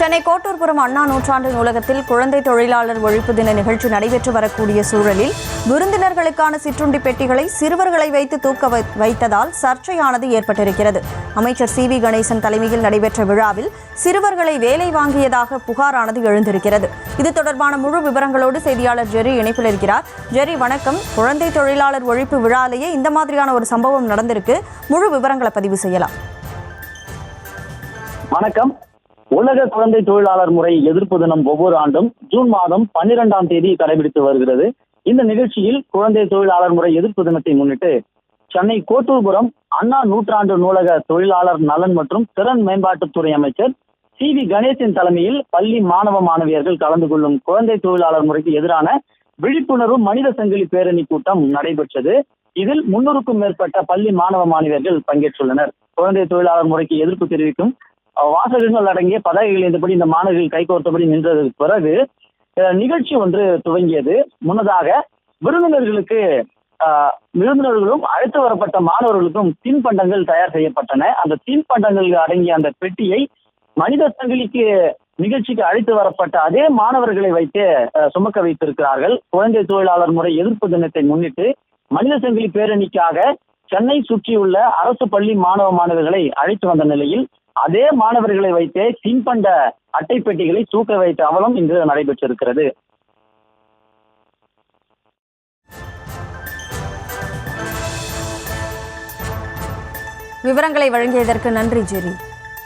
சென்னை கோட்டூர்புரம் அண்ணா நூற்றாண்டு நூலகத்தில் குழந்தை தொழிலாளர் ஒழிப்பு தின நிகழ்ச்சி நடைபெற்று வரக்கூடிய சூழலில் விருந்தினர்களுக்கான சிற்றுண்டி பெட்டிகளை சிறுவர்களை வைத்து தூக்க வைத்ததால் சர்ச்சையானது ஏற்பட்டிருக்கிறது. அமைச்சர் சி.வி. கணேசன் தலைமையில் நடைபெற்ற விழாவில் சிறுவர்களை வேலை வாங்கியதாக புகாரானது எழுந்திருக்கிறது. இது தொடர்பான முழு விவரங்களோடு செய்தியாளர் ஜெரி இணைப்பில் இருக்கிறார். ஜெரி, வணக்கம். குழந்தை தொழிலாளர் ஒழிப்பு விழாலேயே இந்த மாதிரியான ஒரு சம்பவம் நடந்திருக்கு. முழு விவரங்களை பதிவு செய்யலாம். வணக்கம். உலக குழந்தை தொழிலாளர் முறை எதிர்ப்பு தினம் ஒவ்வொரு ஆண்டும் ஜூன் மாதம் 12ஆம் தேதி கடைபிடித்து வருகிறது. இந்த நிகழ்ச்சியில் குழந்தை தொழிலாளர் முறை எதிர்ப்பு தினத்தை முன்னிட்டு சென்னை கோட்டூர்புரம் அண்ணா நூற்றாண்டு நூலக தொழிலாளர் நலன் மற்றும் திறன் மேம்பாட்டுத்துறை அமைச்சர் சி.வி. கணேசன் தலைமையில் பள்ளி மாணவ மாணவியர்கள் கலந்து கொள்ளும் குழந்தை தொழிலாளர் முறைக்கு எதிரான விழிப்புணர்வு மனித சங்கிலி பேரணி கூட்டம் நடைபெற்றது. இதில் 300க்கும் மேற்பட்ட பள்ளி மாணவ மாணவியர்கள் பங்கேற்றுள்ளனர். குழந்தை தொழிலாளர் முறைக்கு எதிர்ப்பு தெரிவிக்கும் வாசகங்கள் அடங்கிய பதாகைகள் இருந்தபடி இந்த மாணவர்கள் கைகோர்த்தபடி நின்றதற்கு பிறகு நிகழ்ச்சி ஒன்று துவங்கியது. முன்னதாக விருந்தினர்களும் அழைத்து வரப்பட்ட மாணவர்களுக்கும் தின்பண்டங்கள் தயார் செய்யப்பட்டன. அந்த தின்பண்டங்கள் அடங்கிய அந்த பெட்டியை மனித சங்கிலிக்கு நிகழ்ச்சிக்கு அழைத்து வரப்பட்ட அதே மாணவர்களை வைத்து சுமக்க வைத்திருக்கிறார்கள். குழந்தை தொழிலாளர் முறை எதிர்ப்பு தினத்தை முன்னிட்டு மனித சங்கிலி பேரணிக்காக சென்னை சுற்றியுள்ள அரசு பள்ளி மாணவ மாணவர்களை அழைத்து வந்த நிலையில் அதே மாணவர்களை வைத்தே தின்பண்ட அட்டை பெட்டிகளை தூக்க வைத்த அவலம் இன்று நடைபெற்றிருக்கிறது. விவரங்களை வழங்கியதற்கு நன்றி ஜெரி.